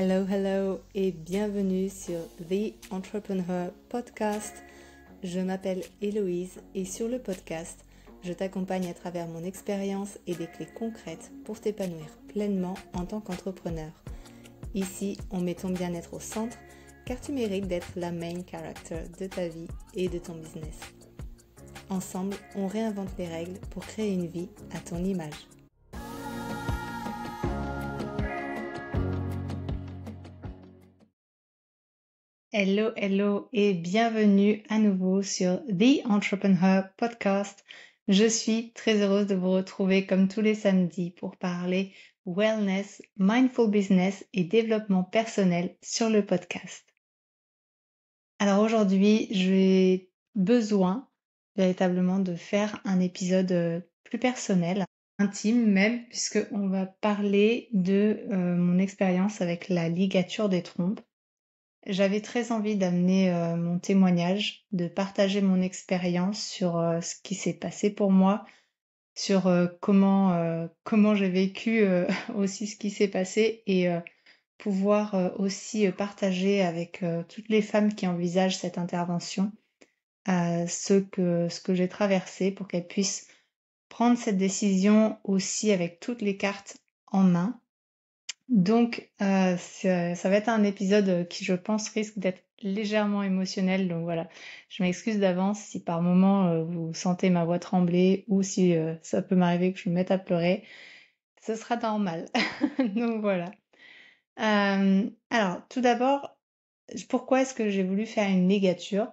Hello, hello et bienvenue sur The Entrepreneur Podcast. Je m'appelle Héloïse et sur le podcast, je t'accompagne à travers mon expérience et des clés concrètes pour t'épanouir pleinement en tant qu'entrepreneur. Ici, on met ton bien-être au centre car tu mérites d'être la main character de ta vie et de ton business. Ensemble, on réinvente les règles pour créer une vie à ton image. Hello, hello et bienvenue à nouveau sur The Entrepreneur Podcast. Je suis très heureuse de vous retrouver comme tous les samedis pour parler wellness, mindful business et développement personnel sur le podcast. Alors aujourd'hui, j'ai besoin véritablement de faire un épisode plus personnel, intime même, puisqu'on va parler de mon expérience avec la ligature des trompes. J'avais très envie d'amener mon témoignage, de partager mon expérience sur ce qui s'est passé pour moi, sur comment j'ai vécu aussi ce qui s'est passé et pouvoir aussi partager avec toutes les femmes qui envisagent cette intervention ce que j'ai traversé pour qu'elles puissent prendre cette décision aussi avec toutes les cartes en main. Donc, ça va être un épisode qui, je pense, risque d'être légèrement émotionnel. Donc voilà, je m'excuse d'avance si par moment vous sentez ma voix trembler ou si ça peut m'arriver que je me mette à pleurer. Ce sera normal. Donc voilà. Alors, tout d'abord, pourquoi est-ce que j'ai voulu faire une ligature?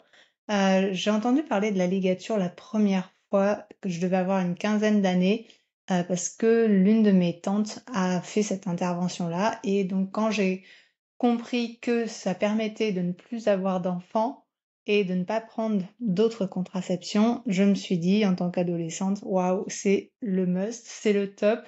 J'ai entendu parler de la ligature la première fois que je devais avoir une quinzaine d'années parce que l'une de mes tantes a fait cette intervention-là. Et donc, quand j'ai compris que ça permettait de ne plus avoir d'enfants et de ne pas prendre d'autres contraceptions, je me suis dit, en tant qu'adolescente, waouh, c'est le must, c'est le top,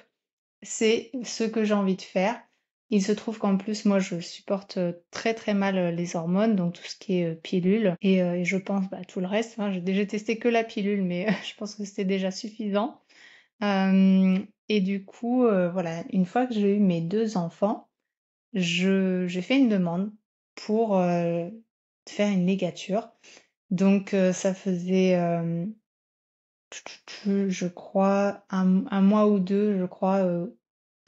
c'est ce que j'ai envie de faire. Il se trouve qu'en plus, moi, je supporte très très mal les hormones, donc tout ce qui est pilule, et je pense tout le reste. J'ai déjà testé que la pilule, mais je pense que c'était déjà suffisant. Et du coup, voilà, une fois que j'ai eu mes 2 enfants, j'ai fait une demande pour faire une ligature. Donc ça faisait, je crois, un mois ou 2, je crois,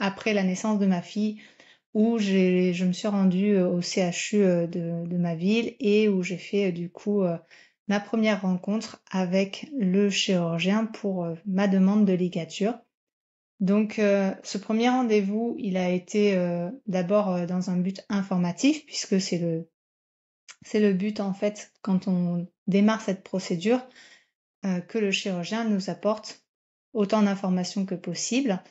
après la naissance de ma fille, où je me suis rendue au CHU de ma ville et où j'ai fait du coup ma première rencontre avec le chirurgien pour ma demande de ligature. Donc ce premier rendez-vous, il a été d'abord dans un but informatif, puisque c'est le but en fait quand on démarre cette procédure, que le chirurgien nous apporte autant d'informations que possible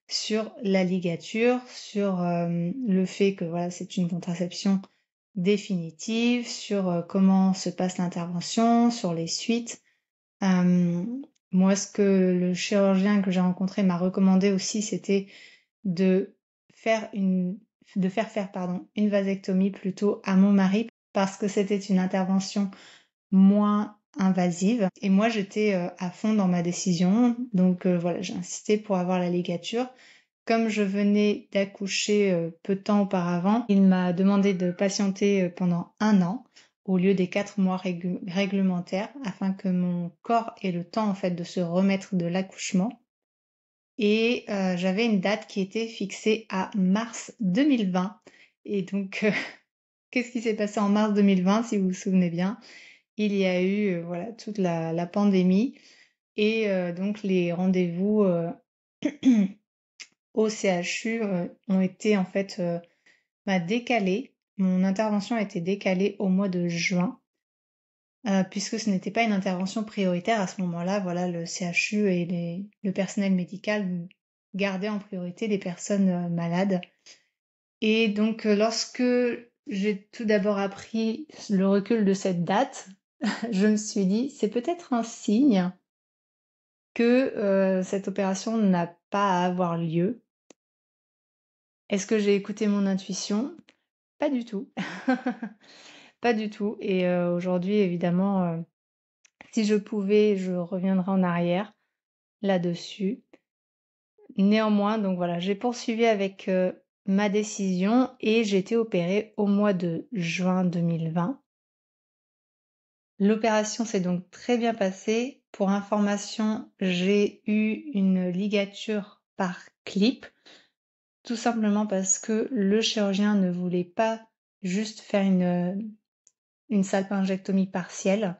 sur la ligature, sur le fait que voilà, c'est une contraception définitive, sur comment se passe l'intervention, sur les suites. Moi, ce que le chirurgien que j'ai rencontré m'a recommandé aussi, c'était de faire une vasectomie plutôt à mon mari parce que c'était une intervention moins invasive. Et moi, j'étais à fond dans ma décision. Donc voilà, j'ai insisté pour avoir la ligature. Comme je venais d'accoucher peu de temps auparavant, il m'a demandé de patienter pendant 1 an au lieu des 4 mois réglementaires afin que mon corps ait le temps en fait de se remettre de l'accouchement. Et j'avais une date qui était fixée à mars 2020. Et donc, qu'est-ce qui s'est passé en mars 2020, si vous vous souvenez bien? Il y a eu voilà, toute la pandémie et donc les rendez-vous au CHU ont été en fait décalés. Mon intervention a été décalée au mois de juin. Puisque ce n'était pas une intervention prioritaire à ce moment-là, voilà, le CHU et le personnel médical gardaient en priorité les personnes malades. Et donc, lorsque j'ai tout d'abord appris le recul de cette date, je me suis dit, c'est peut-être un signe que cette opération n'a pas à avoir lieu. Est-ce que j'ai écouté mon intuition? Pas du tout. Pas du tout. Et aujourd'hui, évidemment, si je pouvais, je reviendrais en arrière là-dessus. Néanmoins, donc voilà, j'ai poursuivi avec ma décision et j'ai été opérée au mois de juin 2020. L'opération s'est donc très bien passée. Pour information, j'ai eu une ligature par clip, tout simplement parce que le chirurgien ne voulait pas juste faire une salpingectomie partielle.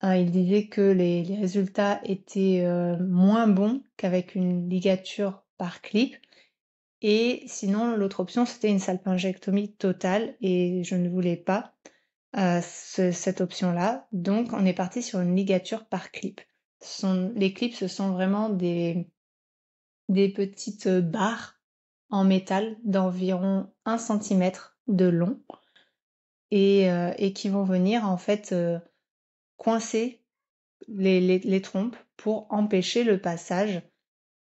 Il disait que les résultats étaient moins bons qu'avec une ligature par clip. Et sinon, l'autre option, c'était une salpingectomie totale et je ne voulais pas cette option-là. Donc, on est parti sur une ligature par clip. Les clips, ce sont vraiment des petites barres en métal d'environ 1 centimètre de long et qui vont venir en fait coincer les trompes pour empêcher le passage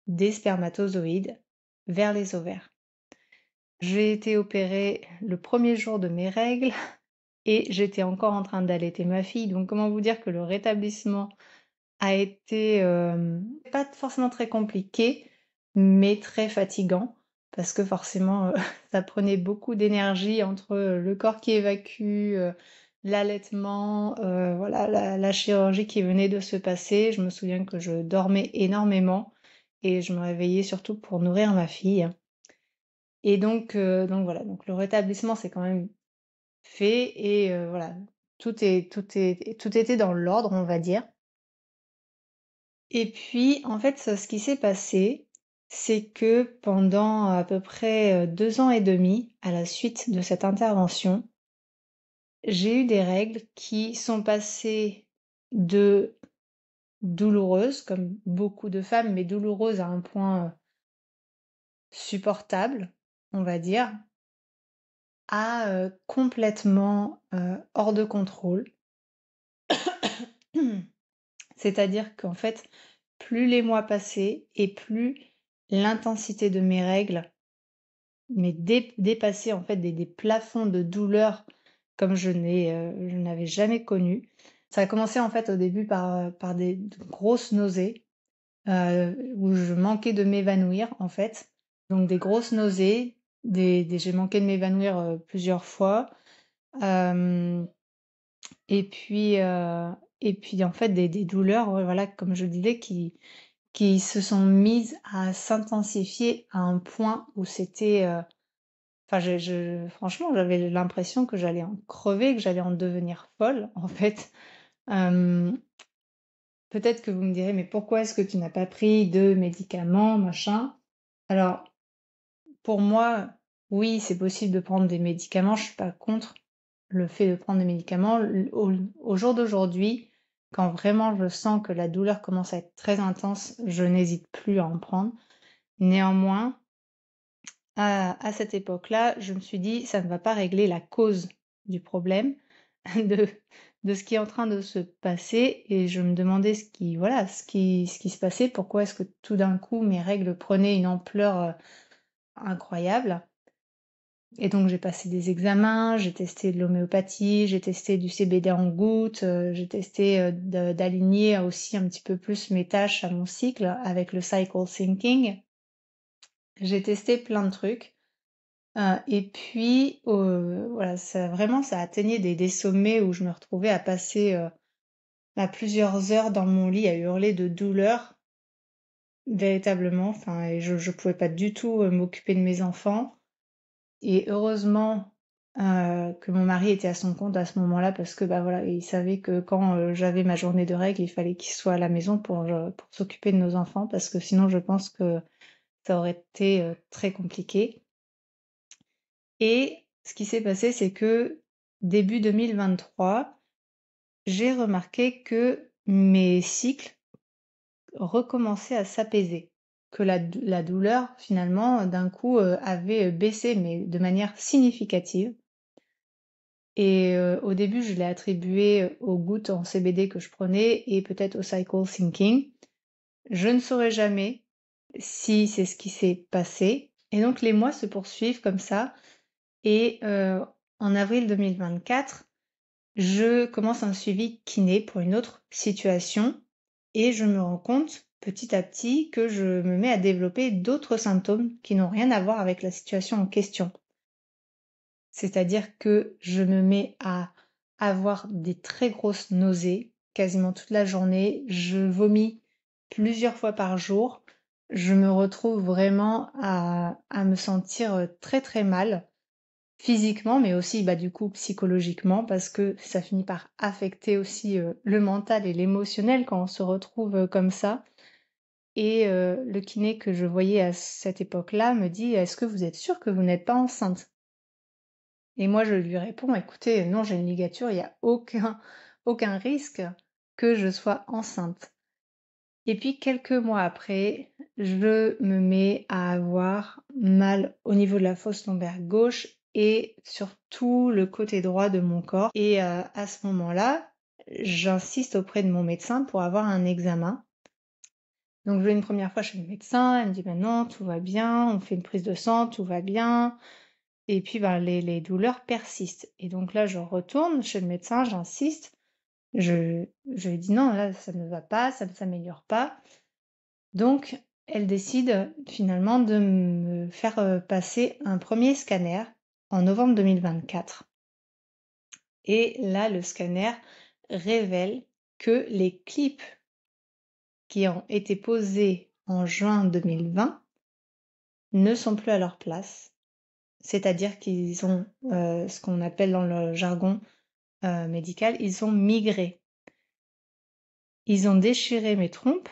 des spermatozoïdes vers les ovaires. J'ai été opérée le premier jour de mes règles et j'étais encore en train d'allaiter ma fille. Donc comment vous dire que le rétablissement a été pas forcément très compliqué, mais très fatigant parce que forcément ça prenait beaucoup d'énergie entre le corps qui évacue, l'allaitement, voilà, la chirurgie qui venait de se passer. Je me souviens que je dormais énormément et je me réveillais surtout pour nourrir ma fille. Et donc voilà, donc le rétablissement c'est quand même fait et voilà, tout était dans l'ordre, on va dire. Et puis, en fait, ce qui s'est passé, c'est que pendant à peu près 2 ans et demi, à la suite de cette intervention, j'ai eu des règles qui sont passées de douloureuses, comme beaucoup de femmes, mais douloureuses à un point supportable, on va dire, à complètement hors de contrôle. C'est-à-dire qu'en fait, plus les mois passaient et plus l'intensité de mes règles mais dépassait en fait des plafonds de douleur comme je n'avais jamais connu. Ça a commencé en fait au début par de grosses nausées où je manquais de m'évanouir en fait. Donc des grosses nausées, j'ai manqué de m'évanouir plusieurs fois. Euh, et puis en fait des douleurs, ouais, voilà, comme je disais, qui se sont mises à s'intensifier à un point où c'était enfin, franchement, j'avais l'impression que j'allais en crever, que j'allais en devenir folle, en fait. Euh, Peut-être que vous me direz, mais pourquoi est-ce que tu n'as pas pris de médicaments, machin? Alors, pour moi, oui, c'est possible de prendre des médicaments. Je suis pas contre le fait de prendre des médicaments. Au jour d'aujourd'hui, quand vraiment je sens que la douleur commence à être très intense, je n'hésite plus à en prendre. Néanmoins, à cette époque-là, je me suis dit, ça ne va pas régler la cause du problème, de, de ce qui est en train de se passer, et je me demandais voilà, ce qui se passait, pourquoi est-ce que tout d'un coup mes règles prenaient une ampleur incroyable. Et donc j'ai passé des examens, j'ai testé de l'homéopathie, j'ai testé du CBD en gouttes, j'ai testé d'aligner aussi un petit peu plus mes tâches à mon cycle avec le cycle syncing. J'ai testé plein de trucs. Et puis, voilà, ça atteignait des sommets où je me retrouvais à passer plusieurs heures dans mon lit à hurler de douleur, véritablement. Enfin, et je pouvais pas du tout m'occuper de mes enfants. Et heureusement que mon mari était à son compte à ce moment-là parce que bah voilà, il savait que quand j'avais ma journée de règles, il fallait qu'il soit à la maison pour s'occuper de nos enfants parce que sinon, je pense que ça aurait été très compliqué. Et ce qui s'est passé, c'est que début 2023, j'ai remarqué que mes cycles recommençaient à s'apaiser, que la douleur, finalement, d'un coup, avait baissé, mais de manière significative. Et au début, je l'ai attribué aux gouttes en CBD que je prenais et peut-être au cycle syncing. Je ne saurais jamais si c'est ce qui s'est passé. Et donc les mois se poursuivent comme ça. Et en avril 2024, je commence un suivi kiné pour une autre situation et je me rends compte petit à petit que je me mets à développer d'autres symptômes qui n'ont rien à voir avec la situation en question. C'est-à-dire que je me mets à avoir des très grosses nausées quasiment toute la journée. Je vomis plusieurs fois par jour. Je me retrouve vraiment à me sentir très très mal physiquement, mais aussi du coup psychologiquement, parce que ça finit par affecter aussi le mental et l'émotionnel quand on se retrouve comme ça. Et le kiné que je voyais à cette époque-là me dit: «Est-ce que vous êtes sûre que vous n'êtes pas enceinte?» Et moi je lui réponds: «Écoutez, non, j'ai une ligature, il y a aucun risque que je sois enceinte». Et puis quelques mois après, je me mets à avoir mal au niveau de la fosse lombaire gauche et sur tout le côté droit de mon corps. Et à ce moment-là, j'insiste auprès de mon médecin pour avoir un examen. Donc je vais une première fois chez le médecin, elle me dit non, tout va bien, on fait une prise de sang, tout va bien. Et puis les douleurs persistent. Et donc là, je retourne chez le médecin, j'insiste. Je lui dis non, là, ça ne va pas, ça ne s'améliore pas. Donc, elle décide finalement de me faire passer un premier scanner en novembre 2024. Et là, le scanner révèle que les clips qui ont été posés en juin 2020 ne sont plus à leur place. C'est-à-dire qu'ils ont ce qu'on appelle dans le jargon médical, ils ont migré. Ils ont déchiré mes trompes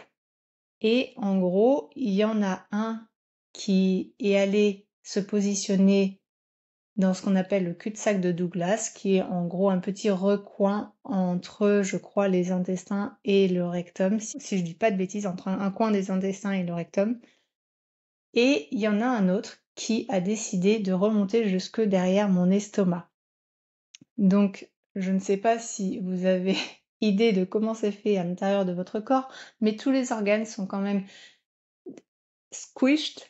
et en gros, il y en a un qui est allé se positionner dans ce qu'on appelle le cul-de-sac de Douglas, qui est en gros un petit recoin entre, je crois, les intestins et le rectum, si je dis pas de bêtises, entre un coin des intestins et le rectum. Et il y en a un autre qui a décidé de remonter jusque derrière mon estomac. Donc, je ne sais pas si vous avez idée de comment c'est fait à l'intérieur de votre corps, mais tous les organes sont quand même squished,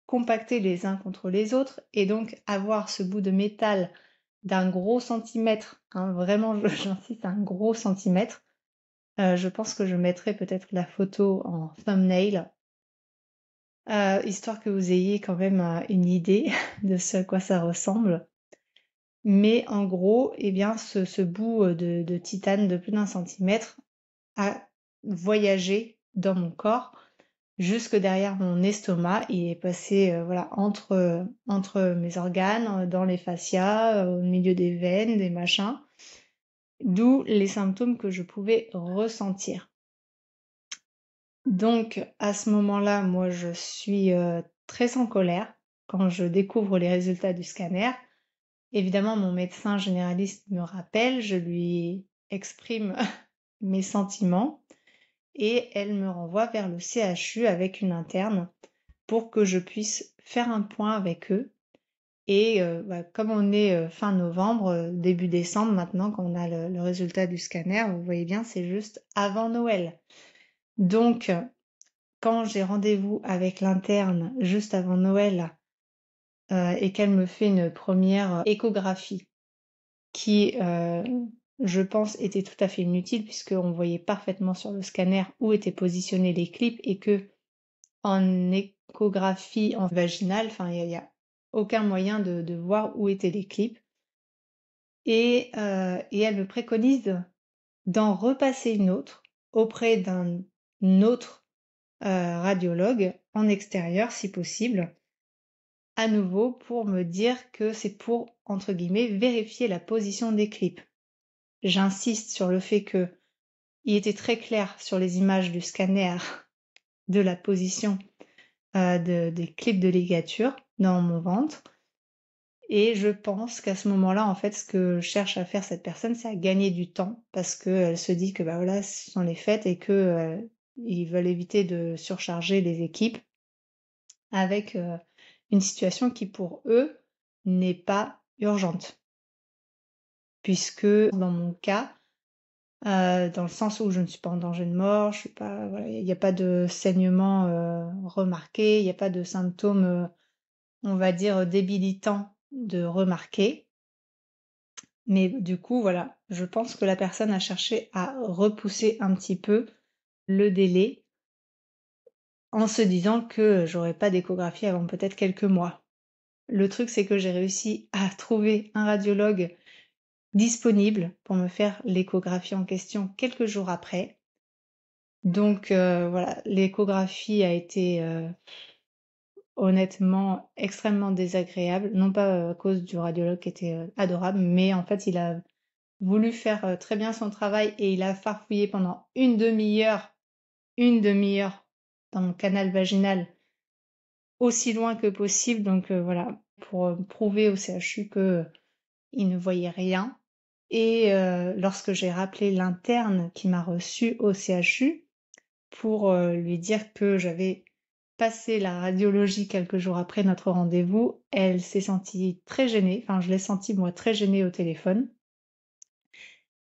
compactés les uns contre les autres, et donc avoir ce bout de métal d'un gros centimètre, vraiment j'insiste, un gros centimètre, je pense que je mettrai peut-être la photo en thumbnail, histoire que vous ayez quand même une idée de ce à quoi ça ressemble. Mais en gros, eh bien, ce bout de titane de plus d'un centimètre a voyagé dans mon corps jusque derrière mon estomac. Il est passé entre mes organes, dans les fascias, au milieu des veines, des machins, d'où les symptômes que je pouvais ressentir. Donc à ce moment-là, moi je suis très en colère quand je découvre les résultats du scanner. Évidemment, mon médecin généraliste me rappelle, je lui exprime mes sentiments et elle me renvoie vers le CHU avec une interne pour que je puisse faire un point avec eux. Et comme on est fin novembre, début décembre maintenant, quand on a le résultat du scanner, vous voyez bien, c'est juste avant Noël. Donc, quand j'ai rendez-vous avec l'interne juste avant Noël et qu'elle me fait une première échographie qui, je pense, était tout à fait inutile puisqu'on voyait parfaitement sur le scanner où étaient positionnés les clips et que en échographie en vaginale, il y a aucun moyen de voir où étaient les clips. Et elle me préconise d'en repasser une autre auprès d'un autre radiologue en extérieur si possible, à nouveau pour me dire que c'est pour, entre guillemets, vérifier la position des clips. J'insiste sur le fait que il était très clair sur les images du scanner de la position des clips de ligature dans mon ventre. Et je pense qu'à ce moment-là, en fait, ce que cherche à faire cette personne, c'est à gagner du temps parce qu'elle se dit que voilà, ce sont les fêtes et que ils veulent éviter de surcharger les équipes avec une situation qui pour eux n'est pas urgente. Puisque dans mon cas, dans le sens où je ne suis pas en danger de mort, je suis pas, voilà, il n'y a pas de saignement remarqué, il n'y a pas de symptômes, on va dire, débilitants de remarquer. Mais du coup, voilà, je pense que la personne a cherché à repousser un petit peu le délai en se disant que j'aurais pas d'échographie avant peut-être quelques mois. Le truc, c'est que j'ai réussi à trouver un radiologue disponible pour me faire l'échographie en question quelques jours après. Donc voilà, l'échographie a été honnêtement extrêmement désagréable, non pas à cause du radiologue qui était adorable, mais en fait il a voulu faire très bien son travail et il a farfouillé pendant une demi-heure dans mon canal vaginal aussi loin que possible, donc voilà, pour prouver au CHU que il ne voyait rien. Et lorsque j'ai rappelé l'interne qui m'a reçue au CHU pour lui dire que j'avais passé la radiologie quelques jours après notre rendez-vous, elle s'est sentie très gênée, enfin je l'ai sentie moi très gênée au téléphone.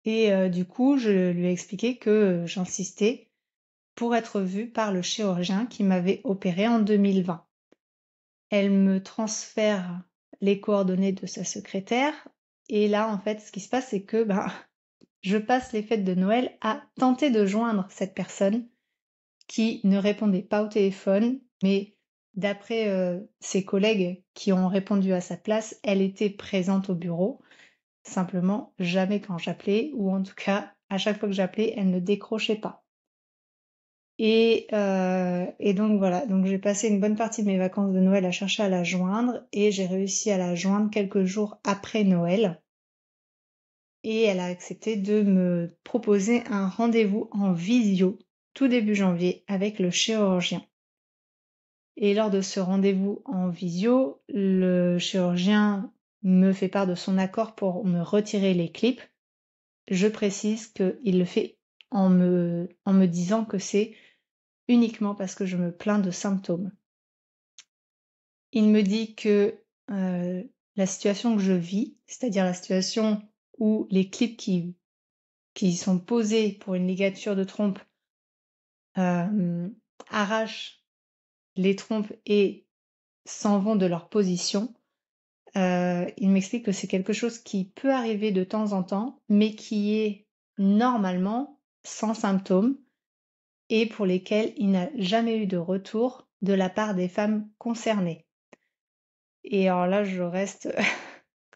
Et du coup, je lui ai expliqué que j'insistais pour être vue par le chirurgien qui m'avait opérée en 2020. Elle me transfère les coordonnées de sa secrétaire et là, en fait, ce qui se passe, c'est que je passe les fêtes de Noël à tenter de joindre cette personne qui ne répondait pas au téléphone, mais d'après ses collègues qui ont répondu à sa place, elle était présente au bureau. Simplement, jamais quand j'appelais, ou en tout cas, à chaque fois que j'appelais, elle ne décrochait pas. Et donc voilà, donc j'ai passé une bonne partie de mes vacances de Noël à chercher à la joindre, et j'ai réussi à la joindre quelques jours après Noël. Et elle a accepté de me proposer un rendez-vous en visio, tout début janvier, avec le chirurgien. Et lors de ce rendez-vous en visio, le chirurgien me fait part de son accord pour me retirer les clips. Je précise qu'il le fait en me disant que c'est uniquement parce que je me plains de symptômes. Il me dit que la situation que je vis, c'est-à-dire la situation où les clips qui sont posés pour une ligature de trompe arrachent les trompes et s'en vont de leur position, il m'explique que c'est quelque chose qui peut arriver de temps en temps, mais qui est normalement sans symptômes et pour lesquels il n'a jamais eu de retour de la part des femmes concernées. Et alors là, je reste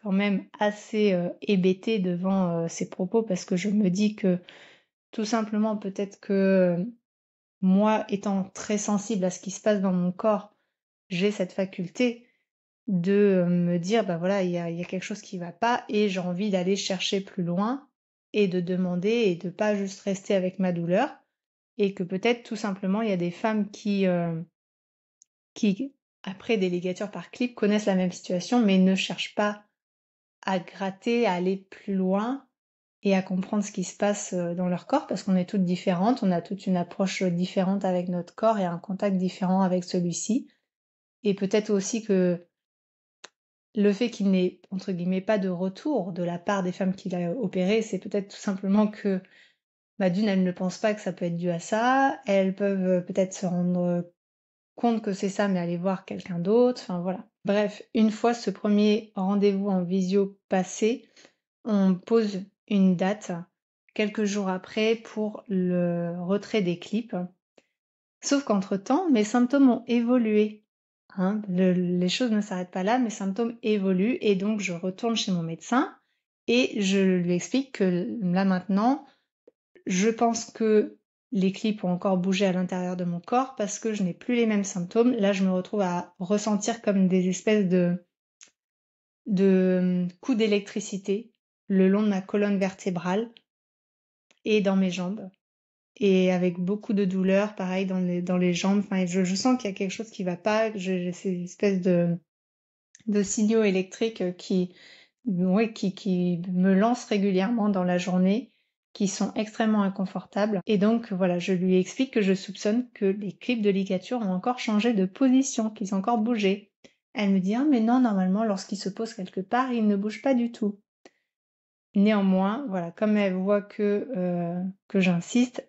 quand même assez hébétée devant ces propos parce que je me dis que tout simplement peut-être que moi, étant très sensible à ce qui se passe dans mon corps, j'ai cette faculté de me dire, voilà, il y a quelque chose qui va pas et j'ai envie d'aller chercher plus loin et de demander et de pas juste rester avec ma douleur. Et que peut-être tout simplement, il y a des femmes qui, après des ligatures par clip, connaissent la même situation mais ne cherchent pas à gratter, à aller plus loin et à comprendre ce qui se passe dans leur corps parce qu'on est toutes différentes, on a toute une approche différente avec notre corps et un contact différent avec celui-ci. Et peut-être aussi que le fait qu'il n'ait, entre guillemets, pas de retour de la part des femmes qu'il a opérées, c'est peut-être tout simplement que, d'une, elles ne pensent pas que ça peut être dû à ça, elles peuvent peut-être se rendre compte que c'est ça, mais aller voir quelqu'un d'autre, enfin voilà. Bref, une fois ce premier rendez-vous en visio passé, on pose une date quelques jours après pour le retrait des clips. Sauf qu'entre-temps, mes symptômes ont évolué. Hein, les choses ne s'arrêtent pas là, mes symptômes évoluent et donc je retourne chez mon médecin et je lui explique que là maintenant, je pense que les clips ont encore bougé à l'intérieur de mon corps parce que je n'ai plus les mêmes symptômes. Là, je me retrouve à ressentir comme des espèces de coups d'électricité le long de ma colonne vertébrale et dans mes jambes. Et avec beaucoup de douleur, pareil dans les jambes. Enfin, je sens qu'il y a quelque chose qui va pas. J'ai ces espèces de signaux électriques qui me lancent régulièrement dans la journée, qui sont extrêmement inconfortables. Et donc voilà, je lui explique que je soupçonne que les clips de ligature ont encore changé de position, qu'ils ont encore bougé. Elle me dit ah mais non, normalement lorsqu'ils se posent quelque part, ils ne bougent pas du tout. Néanmoins, voilà, comme elle voit que j'insiste,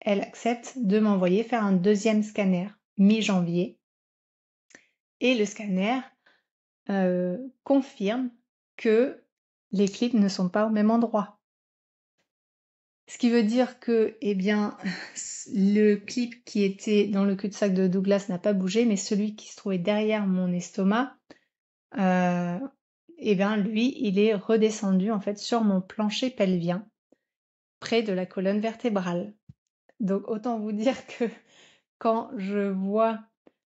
elle accepte de m'envoyer faire un deuxième scanner mi-janvier. Et le scanner confirme que les clips ne sont pas au même endroit. Ce qui veut dire que, eh bien, le clip qui était dans le cul-de-sac de Douglas n'a pas bougé, mais celui qui se trouvait derrière mon estomac, euh, eh bien, lui, il est redescendu en fait sur mon plancher pelvien, près de la colonne vertébrale. Donc, autant vous dire que quand je vois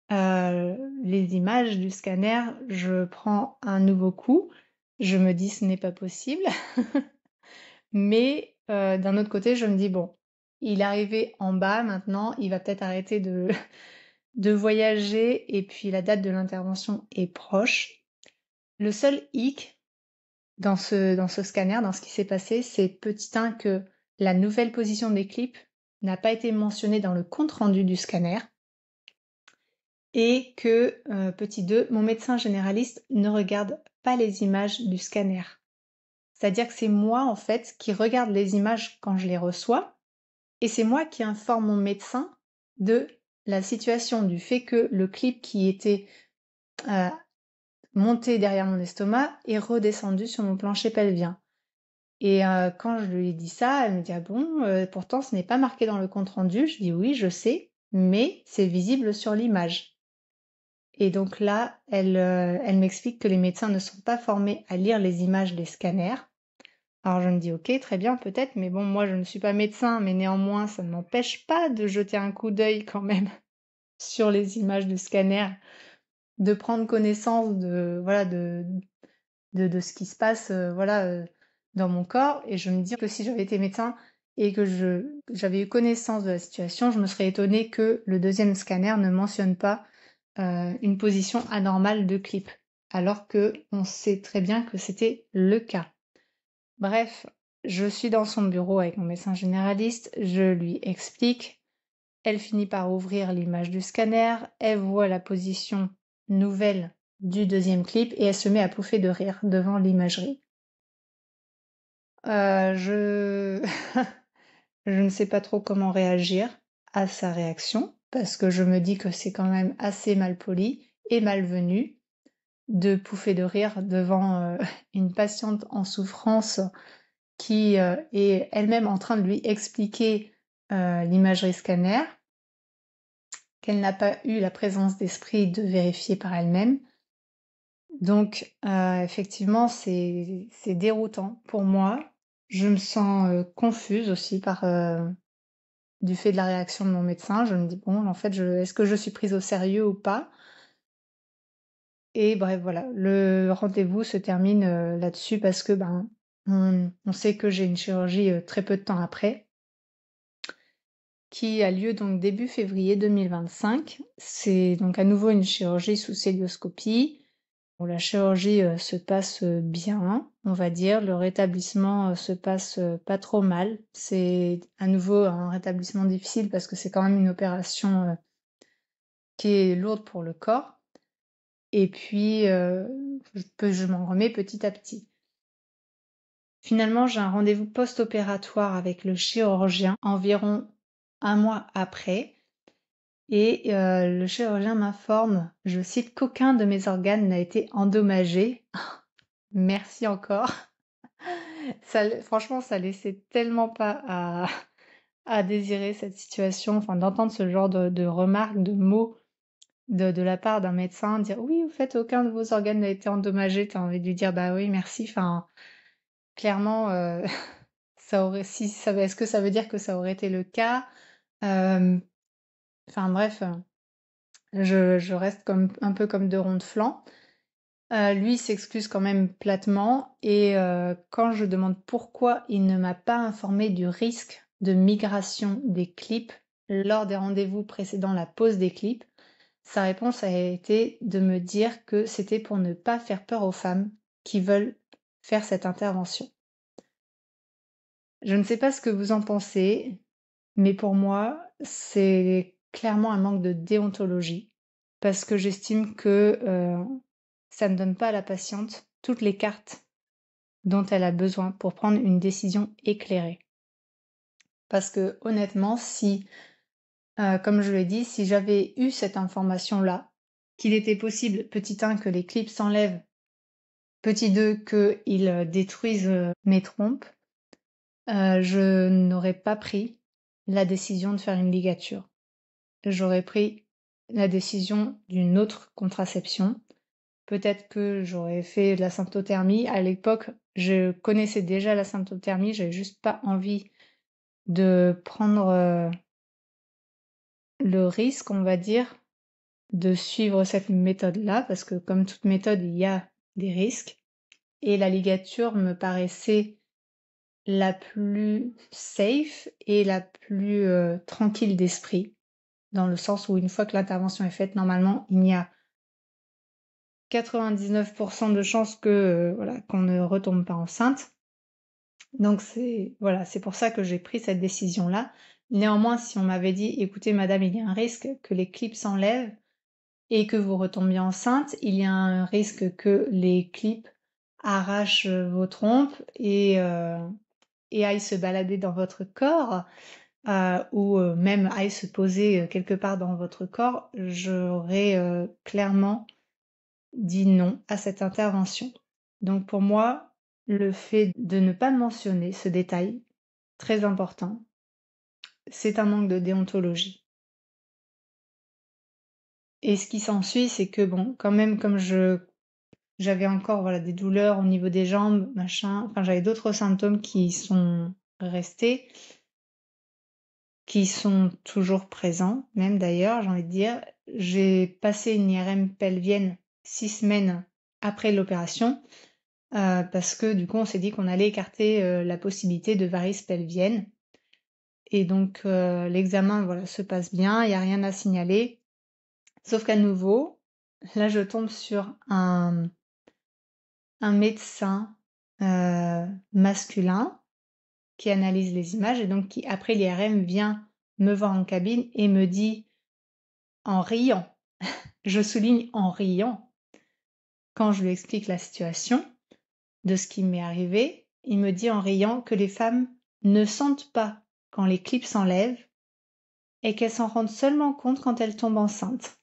les images du scanner, je prends un nouveau coup. Je me dis ce n'est pas possible. Mais d'un autre côté, je me dis bon, il est arrivé en bas maintenant, il va peut-être arrêter de voyager et puis la date de l'intervention est proche. Le seul hic dans ce scanner, dans ce qui s'est passé, c'est petit 1 que la nouvelle position des clips n'a pas été mentionnée dans le compte-rendu du scanner et que, petit 2, mon médecin généraliste ne regarde pas les images du scanner. C'est-à-dire que c'est moi, en fait, qui regarde les images quand je les reçois et c'est moi qui informe mon médecin de la situation, du fait que le clip qui était monté derrière mon estomac est redescendu sur mon plancher pelvien. Et quand je lui ai dit ça, elle me dit: «Ah bon, pourtant ce n'est pas marqué dans le compte-rendu». Je dis: «Oui, je sais, mais c'est visible sur l'image». Et donc là, elle m'explique que les médecins ne sont pas formés à lire les images des scanners. Alors je me dis: «OK, très bien, peut-être, mais bon, moi je ne suis pas médecin, mais néanmoins ça ne m'empêche pas de jeter un coup d'œil quand même sur les images du scanner, de prendre connaissance de voilà de ce qui se passe dans mon corps». Et je me dis que si j'avais été médecin et que j'avais eu connaissance de la situation, je me serais étonnée que le deuxième scanner ne mentionne pas une position anormale de clip, alors que on sait très bien que c'était le cas. Bref, je suis dans son bureau avec mon médecin généraliste, je lui explique, elle finit par ouvrir l'image du scanner, elle voit la position nouvelle du deuxième clip et elle se met à pouffer de rire devant l'imagerie. Je je ne sais pas trop comment réagir à sa réaction parce que je me dis que c'est quand même assez malpoli et malvenu de pouffer de rire devant une patiente en souffrance qui est elle-même en train de lui expliquer l'imagerie scanner, qu'elle n'a pas eu la présence d'esprit de vérifier par elle-même. Donc effectivement, c'est déroutant pour moi. Je me sens confuse aussi par du fait de la réaction de mon médecin. Je me dis bon, en fait, est-ce que je suis prise au sérieux ou pas? Et bref, voilà, le rendez-vous se termine là-dessus parce que on sait que j'ai une chirurgie très peu de temps après, qui a lieu donc début février 2025. C'est donc à nouveau une chirurgie sous célioscopie. Bon, la chirurgie se passe bien, on va dire. Le rétablissement se passe pas trop mal. C'est à nouveau un rétablissement difficile parce que c'est quand même une opération qui est lourde pour le corps. Et puis, je m'en remets petit à petit. Finalement, j'ai un rendez-vous post-opératoire avec le chirurgien environ un mois après. Et le chirurgien m'informe, je cite, qu'aucun de mes organes n'a été endommagé. Merci encore. Franchement, ça laissait tellement pas à désirer cette situation, enfin d'entendre ce genre de remarques, de mots de la part d'un médecin, dire oui, au fait, aucun de vos organes n'a été endommagé. T'as envie de lui dire bah oui, merci. Enfin, clairement, ça aurait, si ça, est-ce que ça veut dire que ça aurait été le cas? Enfin bref, je reste comme un peu comme de ronds de flanc. Lui s'excuse quand même platement et quand je demande pourquoi il ne m'a pas informé du risque de migration des clips lors des rendez-vous précédant la pose des clips, sa réponse a été de me dire que c'était pour ne pas faire peur aux femmes qui veulent faire cette intervention. Je ne sais pas ce que vous en pensez, mais pour moi, c'est clairement un manque de déontologie parce que j'estime que ça ne donne pas à la patiente toutes les cartes dont elle a besoin pour prendre une décision éclairée. Parce que honnêtement, si, comme je l'ai dit, si j'avais eu cette information-là, qu'il était possible, petit 1, que les clips s'enlèvent, petit 2, qu'ils détruisent mes trompes, je n'aurais pas pris la décision de faire une ligature. J'aurais pris la décision d'une autre contraception. Peut-être que j'aurais fait de la symptothermie. À l'époque, je connaissais déjà la symptothermie, j'avais juste pas envie de prendre le risque, on va dire, de suivre cette méthode-là, parce que comme toute méthode, il y a des risques. Et la ligature me paraissait la plus safe et la plus tranquille d'esprit, dans le sens où une fois que l'intervention est faite, normalement, il y a 99% de chances que voilà, qu'on ne retombe pas enceinte. Donc c'est pour ça que j'ai pris cette décision-là. Néanmoins, si on m'avait dit, écoutez, madame, il y a un risque que les clips s'enlèvent et que vous retombiez enceinte, il y a un risque que les clips arrachent vos trompes et aillent se balader dans votre corps, ou même aillent se poser quelque part dans votre corps, j'aurais clairement dit non à cette intervention. Donc pour moi, le fait de ne pas mentionner ce détail, très important, c'est un manque de déontologie. Et ce qui s'ensuit, c'est que bon, quand même, comme j'avais encore voilà des douleurs au niveau des jambes, machin, enfin j'avais d'autres symptômes qui sont restés, qui sont toujours présents, même d'ailleurs, j'ai envie de dire. J'ai passé une IRM pelvienne 6 semaines après l'opération, parce que du coup on s'est dit qu'on allait écarter la possibilité de varices pelviennes. Et donc l'examen voilà, se passe bien, il n'y a rien à signaler. Sauf qu'à nouveau, là je tombe sur un médecin masculin qui analyse les images et donc qui, après l'IRM, vient me voir en cabine et me dit en riant, je souligne en riant, quand je lui explique la situation de ce qui m'est arrivé, il me dit en riant que les femmes ne sentent pas quand les clips s'enlèvent et qu'elles s'en rendent seulement compte quand elles tombent enceintes.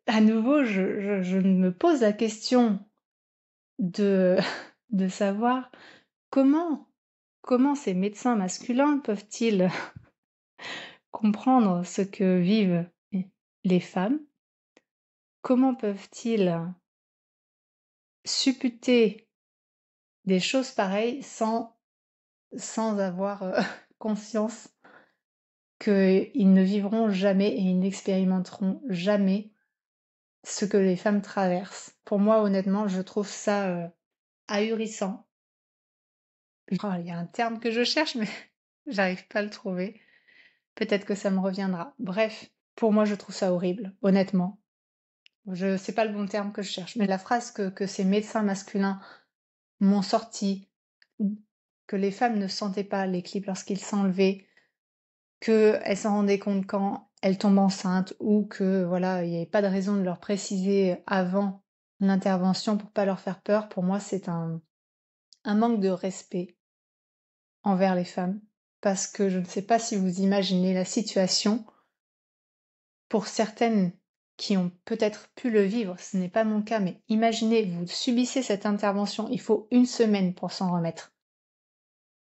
À nouveau, je me pose la question de, de savoir comment, comment ces médecins masculins peuvent-ils comprendre ce que vivent les femmes, comment peuvent-ils supputer des choses pareilles sans avoir conscience qu'ils ne vivront jamais et ils n'expérimenteront jamais ce que les femmes traversent. Pour moi, honnêtement, je trouve ça ahurissant. Oh, il y a un terme que je cherche, mais j'arrive pas à le trouver. Peut-être que ça me reviendra. Bref, pour moi, je trouve ça horrible, honnêtement. C'est pas le bon terme que je cherche, mais la phrase que ces médecins masculins m'ont sortie, que les femmes ne sentaient pas les clips lorsqu'ils s'enlevaient, qu'elles s'en rendaient compte quand elles tombent enceintes, ou que voilà, il n'y avait pas de raison de leur préciser avant l'intervention pour pas leur faire peur. Pour moi, c'est un manque de respect envers les femmes, parce que je ne sais pas si vous imaginez la situation. Pour certaines qui ont peut-être pu le vivre, ce n'est pas mon cas, mais imaginez, vous subissez cette intervention, il faut 1 semaine pour s'en remettre.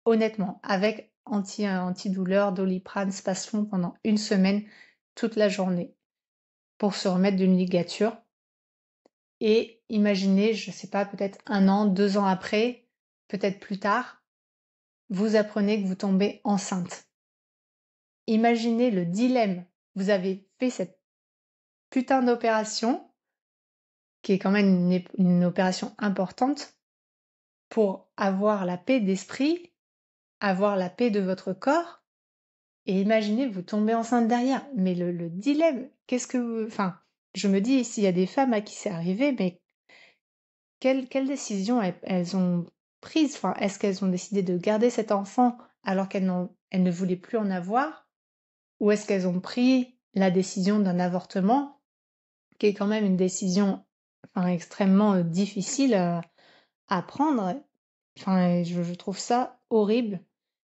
Honnêtement, avec antidouleur, Doliprane, Spasfon pendant 1 semaine, toute la journée, pour se remettre d'une ligature. Et imaginez, je ne sais pas, peut-être 1 an, 2 ans après, peut-être plus tard, vous apprenez que vous tombez enceinte. Imaginez le dilemme. Vous avez fait cette putain d'opération, qui est quand même une opération importante, pour avoir la paix d'esprit, avoir la paix de votre corps, et imaginez vous tomber enceinte derrière. Mais le dilemme, qu'est-ce que vous... Enfin, je me dis, s'il y a des femmes à qui c'est arrivé, mais quelle décision elles ont prise? Enfin, est-ce qu'elles ont décidé de garder cet enfant alors elles ne voulaient plus en avoir? Ou est-ce qu'elles ont pris la décision d'un avortement, qui est quand même une décision enfin, extrêmement difficile à prendre? Enfin, je trouve ça horrible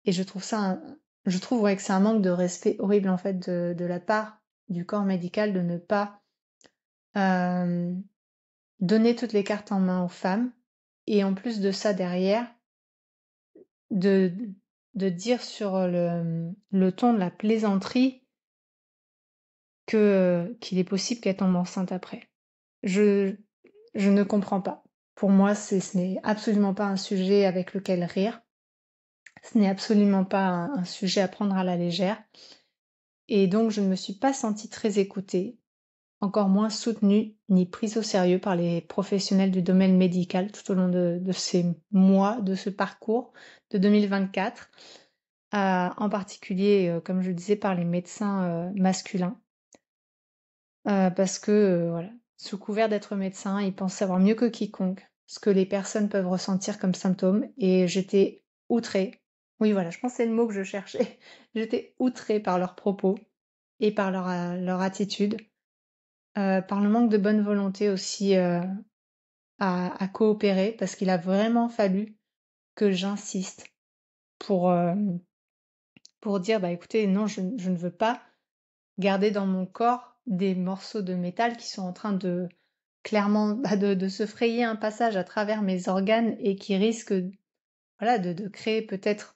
et je trouve ouais, que c'est un manque de respect horrible en fait de la part du corps médical de ne pas euh, donner toutes les cartes en main aux femmes et en plus de ça derrière de, de dire sur le ton de la plaisanterie qu'il est possible qu'elle tombe enceinte après. Je, je ne comprends pas. Pour moi, ce n'est absolument pas un sujet avec lequel rire. Ce n'est absolument pas un sujet à prendre à la légère. Et donc, je ne me suis pas sentie très écoutée, encore moins soutenue ni prise au sérieux par les professionnels du domaine médical tout au long de ces mois, de ce parcours de 2024, en particulier, comme je le disais, par les médecins masculins. Parce que, voilà, sous couvert d'être médecin, ils pensent savoir mieux que quiconque ce que les personnes peuvent ressentir comme symptômes et j'étais outrée. Oui, voilà, je pense que c'est le mot que je cherchais. J'étais outrée par leurs propos et par leur attitude, par le manque de bonne volonté aussi, à coopérer parce qu'il a vraiment fallu que j'insiste pour, pour dire: «Bah, écoutez, non, je ne veux pas garder dans mon corps des morceaux de métal qui sont en train de clairement de se frayer un passage à travers mes organes et qui risquent voilà, de créer peut-être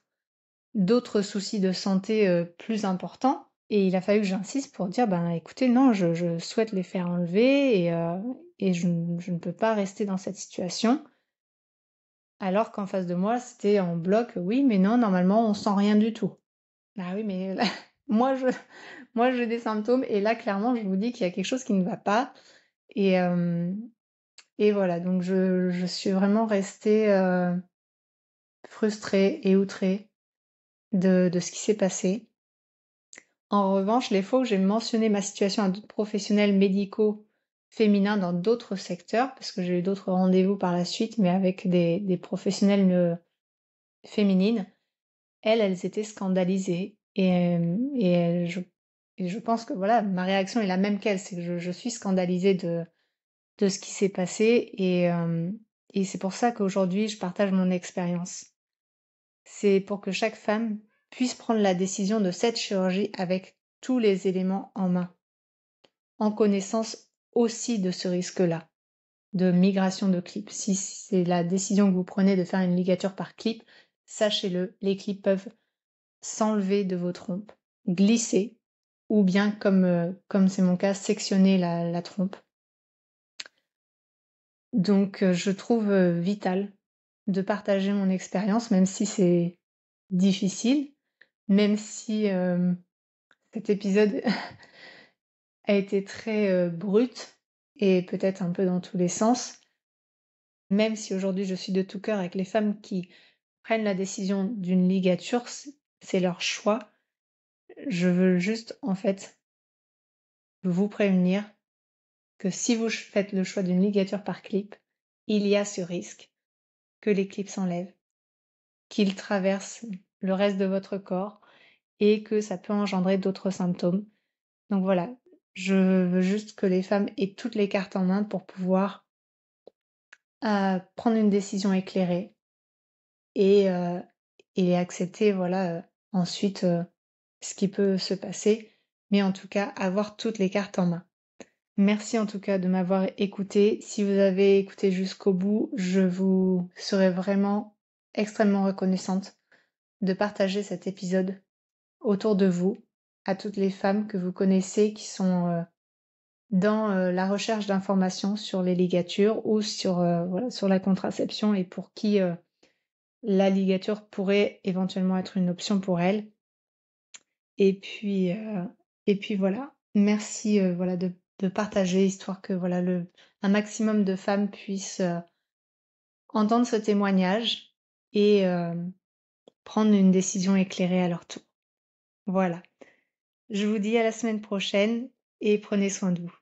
d'autres soucis de santé plus importants. Et il a fallu que j'insiste pour dire, ben écoutez, non, je souhaite les faire enlever et je ne peux pas rester dans cette situation. Alors qu'en face de moi, c'était en bloc, oui, mais non, normalement, on sent rien du tout. Ah oui, mais là, moi, je, moi, j'ai des symptômes et là, clairement, je vous dis qu'il y a quelque chose qui ne va pas. Et, euh, et voilà, donc je suis vraiment restée frustrée et outrée de ce qui s'est passé. En revanche, les fois où j'ai mentionné ma situation à d'autres professionnels médicaux féminins dans d'autres secteurs, parce que j'ai eu d'autres rendez-vous par la suite, mais avec des professionnels féminines, elles étaient scandalisées. Et je pense que voilà, ma réaction est la même qu'elle, c'est que je suis scandalisée de ce qui s'est passé et c'est pour ça qu'aujourd'hui je partage mon expérience. C'est pour que chaque femme puisse prendre la décision de cette chirurgie avec tous les éléments en main, en connaissance aussi de ce risque-là, de migration de clip. Si c'est la décision que vous prenez de faire une ligature par clip, sachez-le, les clips peuvent s'enlever de vos trompes, glisser, ou bien, comme c'est mon cas, sectionner la trompe. Donc, je trouve vital de partager mon expérience, même si c'est difficile, même si cet épisode a été très brut et peut-être un peu dans tous les sens, même si aujourd'hui je suis de tout cœur avec les femmes qui prennent la décision d'une ligature, c'est leur choix. Je veux juste en fait vous prévenir que si vous faites le choix d'une ligature par clip, il y a ce risque que les clips s'enlèvent, qu'ils traversent le reste de votre corps et que ça peut engendrer d'autres symptômes. Donc voilà, je veux juste que les femmes aient toutes les cartes en main pour pouvoir prendre une décision éclairée et, euh, et accepter voilà ensuite ce qui peut se passer, mais en tout cas avoir toutes les cartes en main. Merci en tout cas de m'avoir écouté. Si vous avez écouté jusqu'au bout, je vous serai vraiment extrêmement reconnaissante de partager cet épisode autour de vous, à toutes les femmes que vous connaissez qui sont dans la recherche d'informations sur les ligatures ou sur, voilà, sur la contraception et pour qui la ligature pourrait éventuellement être une option pour elles. Et puis, euh, et puis voilà, merci voilà, de partager, histoire que voilà, un maximum de femmes puissent entendre ce témoignage et prendre une décision éclairée à leur tour. Voilà. Je vous dis à la semaine prochaine et prenez soin de vous.